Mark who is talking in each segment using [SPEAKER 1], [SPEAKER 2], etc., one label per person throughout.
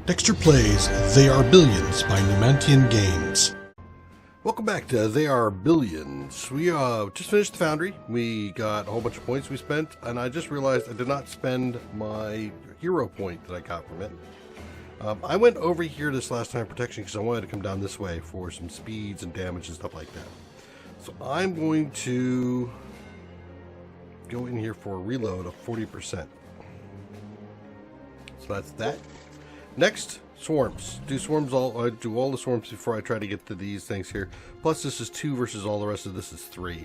[SPEAKER 1] Dexter plays They Are Billions by Numantain Games.
[SPEAKER 2] Welcome back to They Are Billions. We just finished the Foundry. We got a whole bunch of points we spent, and I just realized I did not spend my hero point that I got from it. I went over here this last time protection because I wanted to come down this way for some speeds and damage and stuff like that. So I'm going to go in here for a reload of 40%. So that's that. Next, swarms. Do all the swarms before I try to get to these things here. Plus this is 2 versus all the rest of this is 3.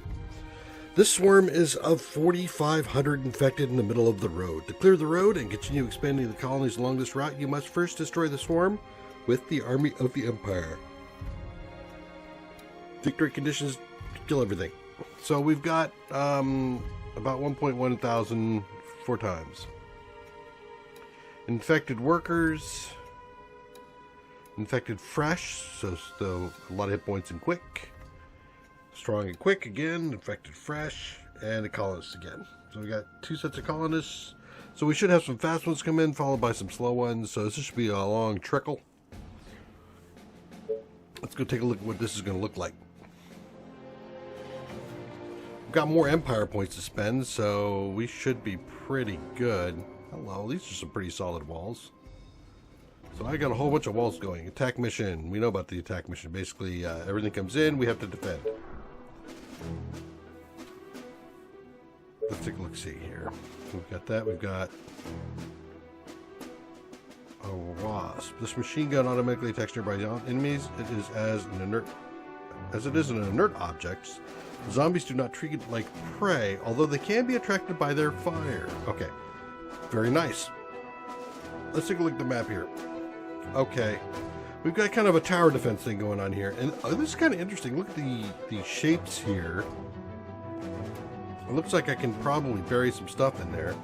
[SPEAKER 2] This swarm is of 4,500 infected in the middle of the road. To clear the road and continue expanding the colonies along this route, you must first destroy the swarm with the army of the Empire. Victory conditions, kill everything. So we've got about 1.1 thousand 4 times. Infected workers, infected fresh, so a lot of hit points and quick. Strong and quick again, infected fresh, and the colonists again. So we got 2 sets of colonists. So we should have some fast ones come in, followed by some slow ones. So this should be a long trickle. Let's go take a look at what this is going to look like. We've got more Empire points to spend, so we should be pretty good. Hello, these are some pretty solid walls. So I got a whole bunch of walls going. Attack mission. We know about the attack mission. Basically, everything comes in, we have to defend. Let's take a look, see here. We've got that. We've got a wasp. This machine gun automatically attacks nearby enemies. It is as it is an inert object. Zombies do not treat it like prey, although they can be attracted by their fire. Okay. Very nice. Let's take a look at the map here. Okay. We've got kind of a tower defense thing going on here. And this is kind of interesting. Look at the shapes here. It looks like I can probably bury some stuff in there.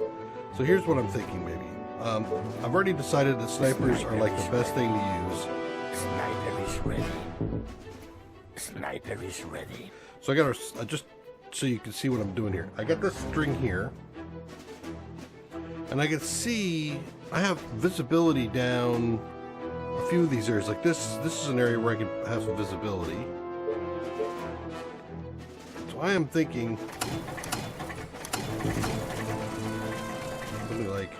[SPEAKER 2] So here's what I'm thinking maybe. I've already decided that snipers are like the best thing to use.
[SPEAKER 3] Sniper is ready. Sniper is ready.
[SPEAKER 2] So I got just so you can see what I'm doing here. I got this string here. And I can see I have visibility down a few of these areas. Like this is an area where I can have some visibility. So I am thinking something like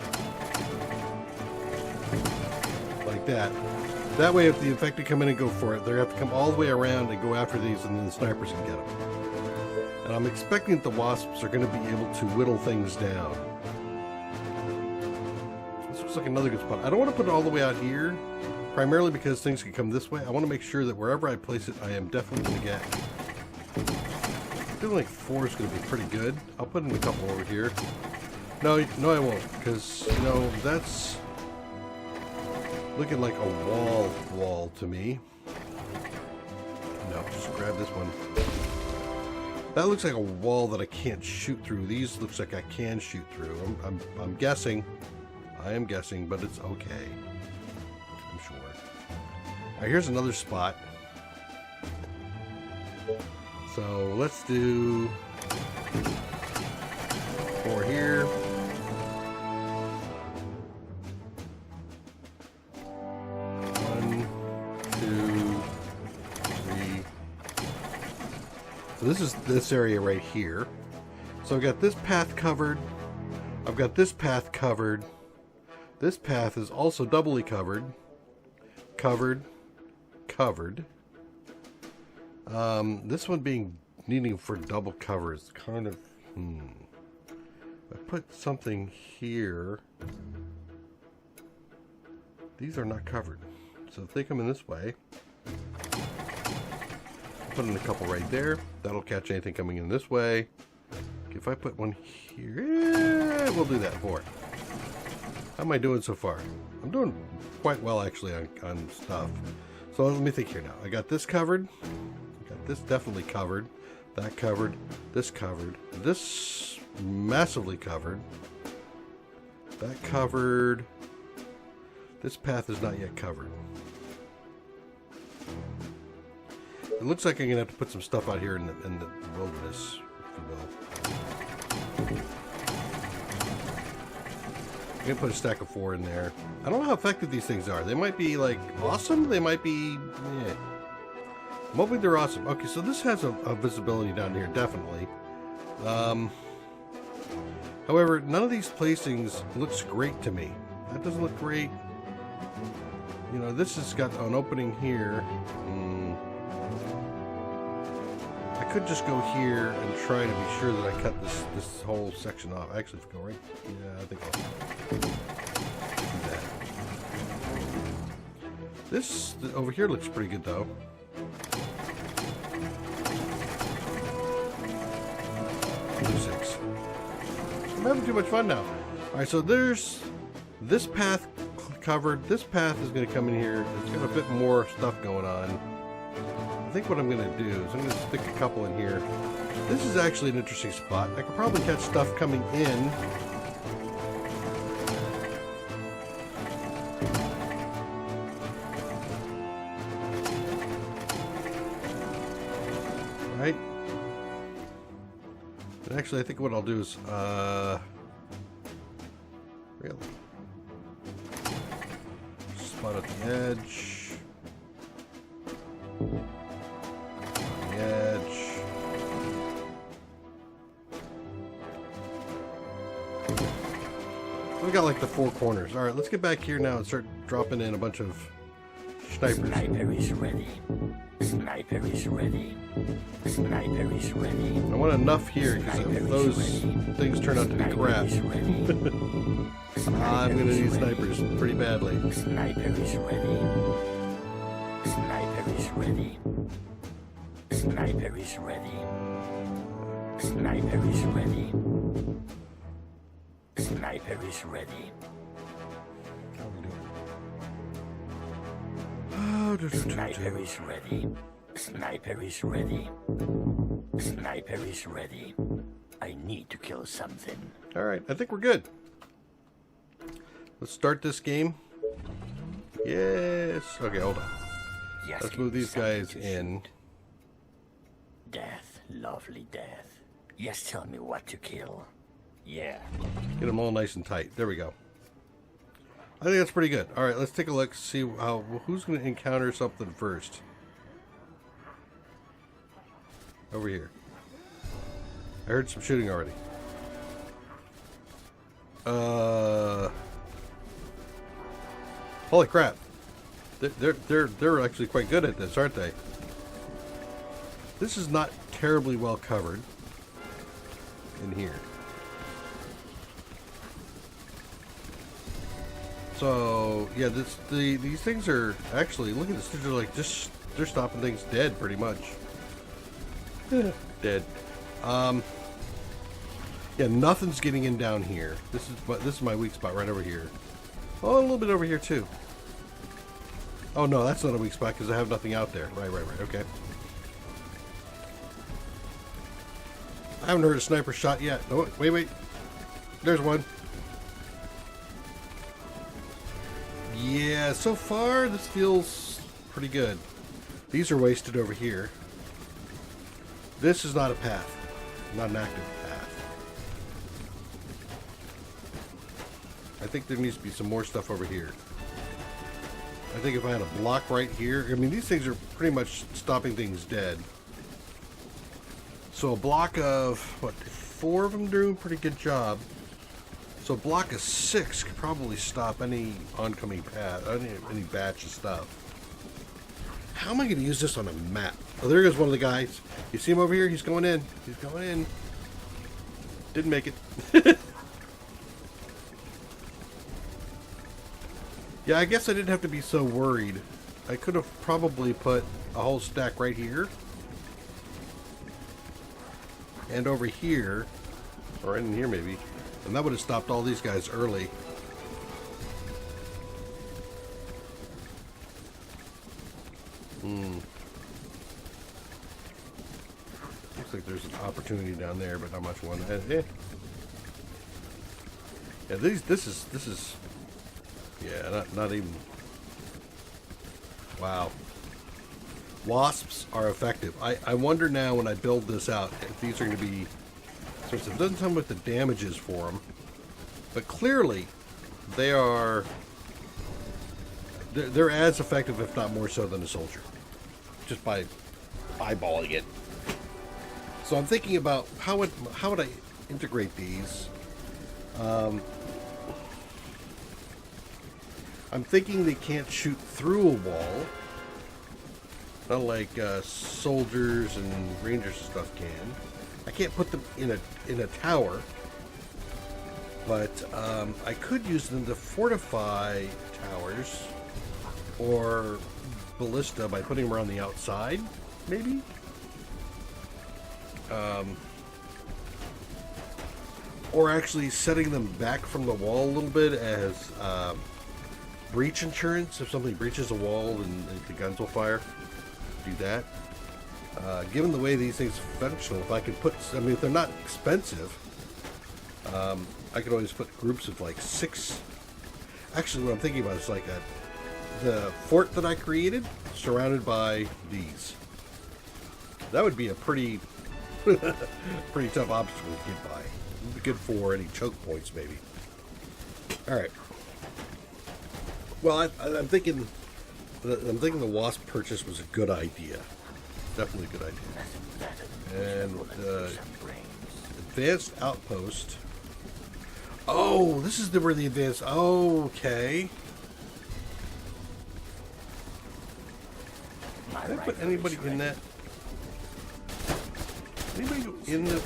[SPEAKER 2] that. That way, if the infected come in and go for it, they're going to have to come all the way around and go after these, and then the snipers can get them. And I'm expecting that the wasps are going to be able to whittle things down. Looks like another good spot. I don't want to put it all the way out here, primarily because things can come this way. I want to make sure that wherever I place it, I am definitely going to get. I feel like 4 is going to be pretty good. I'll put in a couple over here. No, I won't, because that's looking like a wall to me. No, just grab this one. That looks like a wall that I can't shoot through. These looks like I can shoot through. I'm guessing. I am guessing, but it's okay. I'm sure. All right, here's another spot. So let's do 4 here. 1, 2, 3. So this is this area right here. So I've got this path covered. I've got this path covered. This path is also doubly covered. Covered. This one needing for double cover is kind of, I put something here. These are not covered. So if they come in this way, I'll put in a couple right there. That'll catch anything coming in this way. If I put one here, we'll do that for it. How am I doing so far? I'm doing quite well actually on stuff. So let me think here now. I got this covered. I got this definitely covered. That covered. This covered. This massively covered. That covered. This path is not yet covered. It looks like I'm going to have to put some stuff out here in the wilderness, if you will. I'm gonna put a stack of 4 in there. I don't know how effective these things are. They might be like awesome. They might be. Yeah. I'm hoping they're awesome. Okay, so this has a visibility down here, definitely. However, none of these placings looks great to me. That doesn't look great. You know, this has got an opening here. I could just go here and try to be sure that I cut this whole section off. Actually, if I go right, yeah, I think I'll do that. This over here looks pretty good, though. Six. I'm having too much fun now. All right, so there's this path covered. This path is going to come in here. It's got a bit more stuff going on. I think what I'm going to do is I'm going to stick a couple in here. This is actually an interesting spot. I could probably catch stuff coming in. Right? And actually, I think what I'll do is, really? Spot at the edge. We got like the 4 corners. All right, let's get back here now and start dropping in a bunch of snipers.
[SPEAKER 3] Sniper is ready. Sniper is ready. Sniper is ready.
[SPEAKER 2] I want enough here because if those things turn out to be crap, I'm gonna need snipers pretty badly.
[SPEAKER 3] Sniper is ready. Sniper is ready. Sniper is ready. Sniper is ready. Sniper is ready. Sniper is ready. Sniper is ready. Sniper is ready. I need to kill something.
[SPEAKER 2] All right, I think we're good. Let's start this game. Yes. Okay, hold on.
[SPEAKER 3] Yes,
[SPEAKER 2] let's move these guys in.
[SPEAKER 3] Death, lovely death. Yes, tell me what to kill. Yeah.
[SPEAKER 2] Get them all nice and tight. There we go. I think that's pretty good. All right, let's take a look, see who's going to encounter something first. Over here. I heard some shooting already. Holy crap! They're actually quite good at this, aren't they? This is not terribly well covered in here. So yeah, these things are actually, look at this. They're like they're stopping things dead pretty much. Dead. Yeah, nothing's getting in down here. This is my weak spot right over here. Oh, a little bit over here too. Oh no, that's not a weak spot because I have nothing out there. Right. Okay. I haven't heard a sniper shot yet. Oh, wait. There's one. Yeah, so far this feels pretty good. These are wasted over here. This is not a path. Not an active path. I think there needs to be some more stuff over here. I think if I had a block right here, I mean these things are pretty much stopping things dead. So a block of, what, 4 of them doing a pretty good job. So a block of 6 could probably stop any oncoming path, any batch of stuff. How am I going to use this on a map? Oh, there goes one of the guys. You see him over here? He's going in. He's going in. Didn't make it. Yeah, I guess I didn't have to be so worried. I could have probably put a whole stack right here. And over here. Or in here maybe. And that would have stopped all these guys early. Looks like there's an opportunity down there, but not much one. Yeah, this is. Yeah, not even. Wow. Wasps are effective. I wonder now when I build this out if these are going to be. So it doesn't tell me what the damage is for them, but clearly they're as effective, if not more so, than a soldier, just by eyeballing it. So I'm thinking about how would I integrate these. I'm thinking they can't shoot through a wall, not like soldiers and rangers and stuff can. I can't put them in a tower, but I could use them to fortify towers or ballista by putting them around the outside, maybe. Or actually setting them back from the wall a little bit as breach insurance. If somebody breaches a wall and the guns will fire, do that. Given the way these things function, if I could put, I mean, if they're not expensive, I could always put groups of like 6. Actually, what I'm thinking about is like the fort that I created surrounded by these. That would be a pretty tough obstacle to get by. It would be good for any choke points, maybe. All right. Well, I'm thinking the wasp purchase was a good idea. Definitely a good idea. And advanced outpost. Oh, this is where the advanced. Oh, okay. Did I put anybody in that? Anybody in the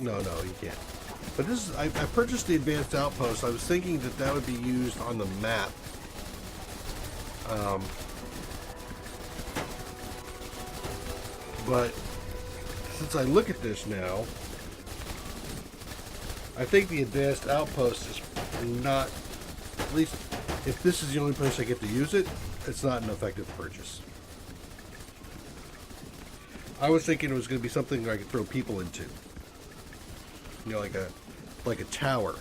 [SPEAKER 2] no, you can't. But this is I purchased the advanced outpost. I was thinking that would be used on the map. But since I look at this now, I think the advanced outpost is not, at least if this is the only place I get to use it, it's not an effective purchase. I was thinking it was going to be something I could throw people into. You know, like a tower.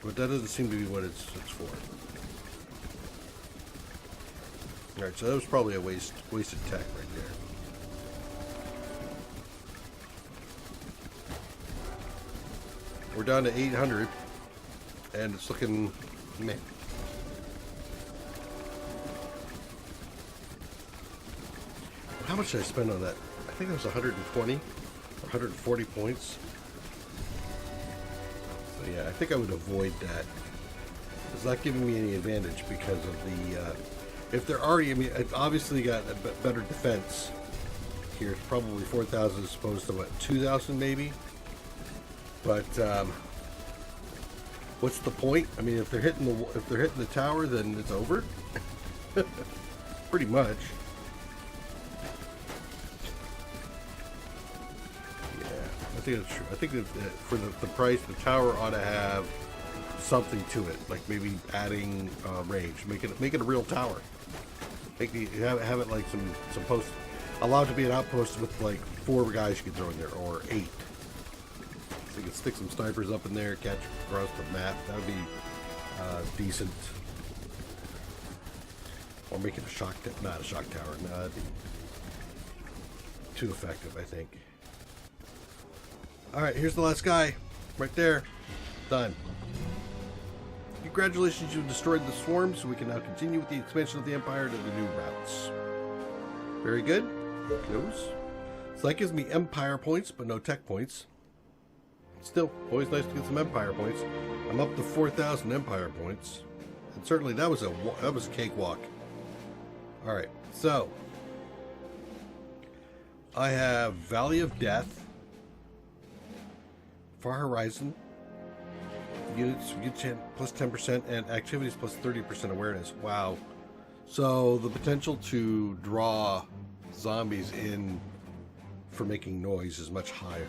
[SPEAKER 2] But that doesn't seem to be what it's for. Alright, so that was probably a wasted tech right there. We're down to 800, and it's looking meh. How much did I spend on that? I think it was 120 or 140 points. So yeah, I think I would avoid that. It's not giving me any advantage because of the... if they're already... I mean, I've obviously got a better defense. Here it's probably 4,000 as opposed to, what, 2,000 maybe? But, what's the point? I mean, if they're hitting the tower, then it's over. Pretty much. I think that's true. I think that for the price, the tower ought to have something to it, like maybe adding range, make it a real tower. Have it like some post, allow it to be an outpost with like 4 guys you can throw in there, or 8. So you can stick some snipers up in there, catch across the map. That would be decent. Or make it not a shock tower. No, that'd be too effective, I think. Alright, here's the last guy. Right there. Done. Congratulations, you've destroyed the swarm, so we can now continue with the expansion of the Empire to the new routes. Very good. Goes. So that gives me Empire points, but no tech points. Still, always nice to get some Empire points. I'm up to 4,000 Empire points. And certainly that was a cakewalk. Alright, so I have Valley of Death. Far Horizon, units get plus 10% and activities plus 30% awareness. Wow. So the potential to draw zombies in for making noise is much higher.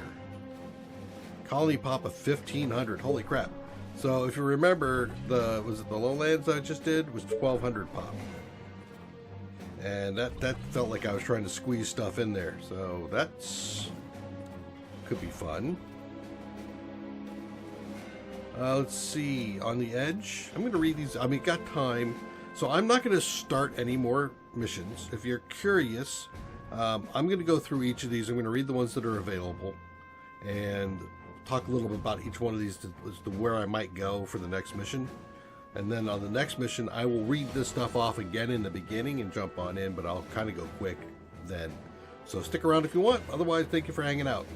[SPEAKER 2] Colony pop of 1,500. Holy crap. So if you remember, was it the Lowlands I just did? Was 1,200 pop. And that felt like I was trying to squeeze stuff in there. So that's could be fun. Let's see, on the edge. I'm going to read these. I mean, got time. So I'm not going to start any more missions. If you're curious, I'm going to go through each of these. I'm going to read the ones that are available and talk a little bit about each one of these as to where I might go for the next mission. And then on the next mission, I will read this stuff off again in the beginning and jump on in, but I'll kind of go quick then. So stick around if you want. Otherwise, thank you for hanging out.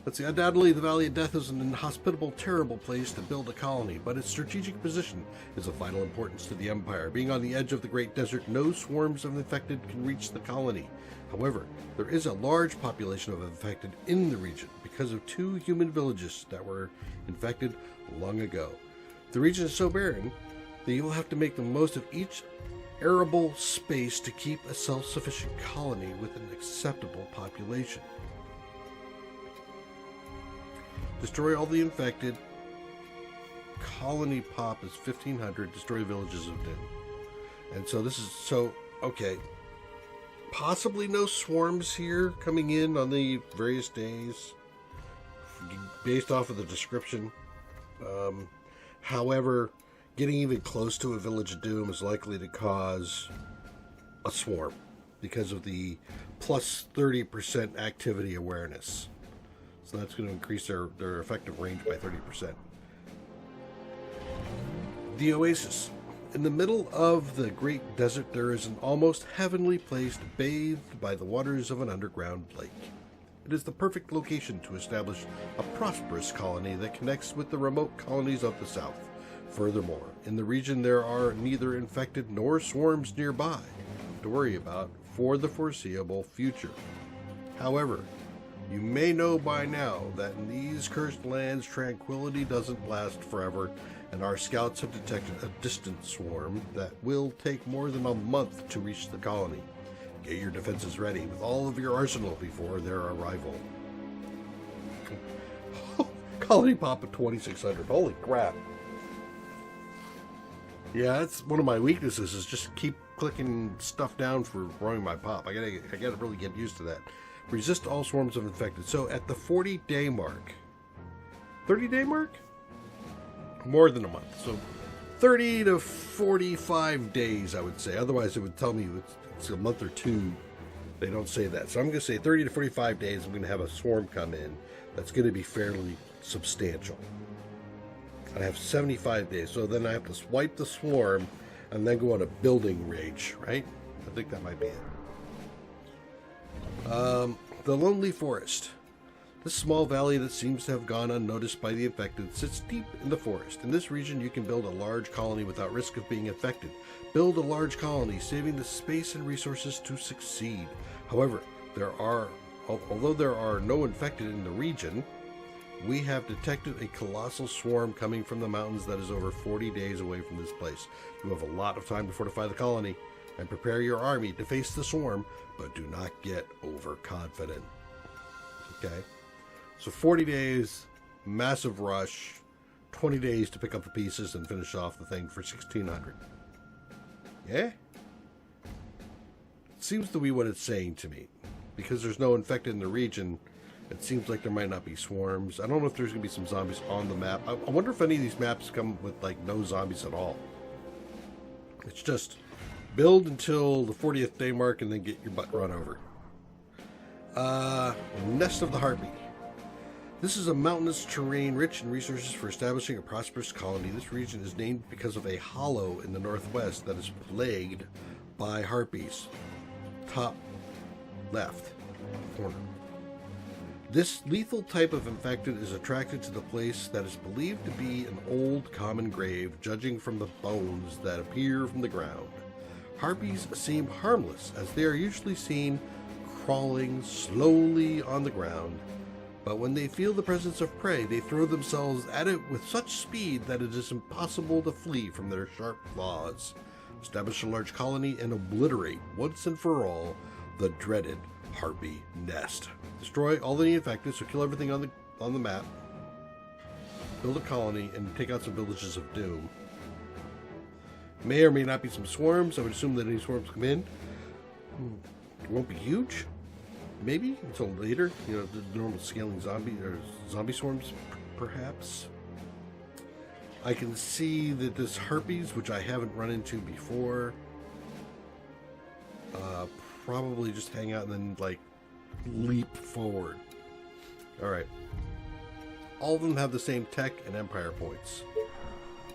[SPEAKER 2] Let's see, undoubtedly the Valley of Death is an inhospitable, terrible place to build a colony, but its strategic position is of vital importance to the Empire. Being on the edge of the Great Desert, no swarms of infected can reach the colony. However, there is a large population of infected in the region because of 2 human villages that were infected long ago. The region is so barren that you will have to make the most of each arable space to keep a self-sufficient colony with an acceptable population. Destroy all the infected. Colony pop is 1,500. Destroy villages of doom. And so this is okay. Possibly no swarms here coming in on the various days based off of the description. However, getting even close to a village of doom is likely to cause a swarm because of the plus 30% activity awareness. So that's going to increase their effective range by 30%. The Oasis. In the middle of the Great Desert, there is an almost heavenly place bathed by the waters of an underground lake. It is the perfect location to establish a prosperous colony that connects with the remote colonies of the south. Furthermore, in the region there are neither infected nor swarms nearby to worry about for the foreseeable future. However, you may know by now that in these cursed lands, tranquility doesn't last forever, and our scouts have detected a distant swarm that will take more than a month to reach the colony. Get your defenses ready with all of your arsenal before their arrival. Colony pop at 2,600. Holy crap. Yeah, that's one of my weaknesses, is just keep clicking stuff down for growing my pop. I gotta really get used to that. Resist all swarms of infected. So at the 40-day mark, 30-day mark? More than a month. So 30 to 45 days, I would say. Otherwise, it would tell me it's a month or two. They don't say that. So I'm going to say 30 to 45 days, I'm going to have a swarm come in that's going to be fairly substantial. I have 75 days. So then I have to swipe the swarm and then go on a building rage, right? I think that might be it. The Lonely Forest. This small valley that seems to have gone unnoticed by the infected sits deep in the forest. In this region, you can build a large colony without risk of being infected. Build a large colony, saving the space and resources to succeed. However, although there are no infected in the region, we have detected a colossal swarm coming from the mountains that is over 40 days away from this place. You have a lot of time to fortify the colony and prepare your army to face the swarm, but do not get overconfident. Okay? So 40 days, massive rush, 20 days to pick up the pieces and finish off the thing for 1,600. Yeah? Seems to be what it's saying to me. Because there's no infected in the region, it seems like there might not be swarms. I don't know if there's going to be some zombies on the map. I wonder if any of these maps come with, like, no zombies at all. It's just build until the 40th day mark and then get your butt run over. Nest of the Harpy. This is a mountainous terrain rich in resources for establishing a prosperous colony. This region is named because of a hollow in the northwest that is plagued by harpies. Top left corner. This lethal type of infected is attracted to the place that is believed to be an old common grave, judging from the bones that appear from the ground. Harpies seem harmless, as they are usually seen crawling slowly on the ground, but when they feel the presence of prey, they throw themselves at it with such speed that it is impossible to flee from their sharp claws. Establish a large colony and obliterate, once and for all, the dreaded harpy nest. Destroy all the infected, so kill everything on the map. Build a colony and take out some villages of doom. May or may not be some swarms. I would assume that any swarms come in. It won't be huge. Maybe until later. You know, the normal scaling zombie swarms, perhaps. I can see that this harpies, which I haven't run into before, probably just hang out and then like leap forward. All right. All of them have the same tech and empire points.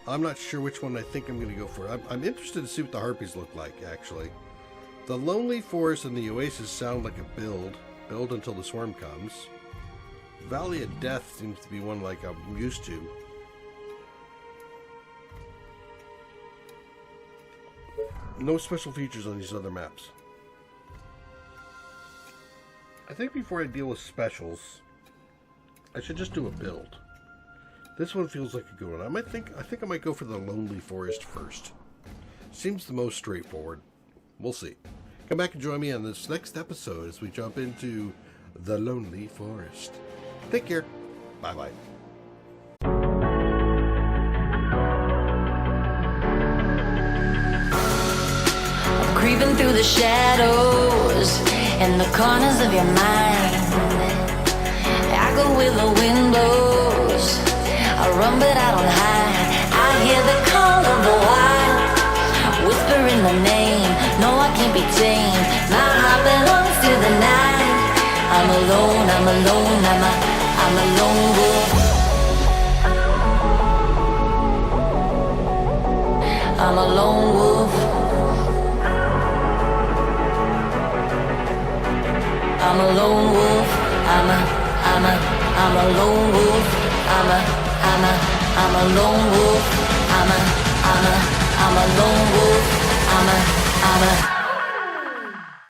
[SPEAKER 2] I'm not sure which one I think I'm going to go for. I'm interested to see what the harpies look like, actually. The Lonely Forest and the Oasis sound like a build. Build until the swarm comes. Valley of Death seems to be one like I'm used to. No special features on these other maps. I think before I deal with specials, I should just do a build. This one feels like a good one. I think I might go for the Lonely Forest first. Seems the most straightforward. We'll see. Come back and join me on this next episode as we jump into the Lonely Forest. Take care. Bye-bye.
[SPEAKER 4] Creeping through the shadows in the corners of your mind. I go where the wind blows. I run but I don't hide. I hear the call of the wild, whispering the name. No, I can't be tamed. My heart belongs to the night. I'm alone, I'm alone, I'm a lone wolf. I'm a lone wolf. I'm a lone wolf. I'm a lone wolf. I'm a lone wolf. I'm a lone wolf. I'm a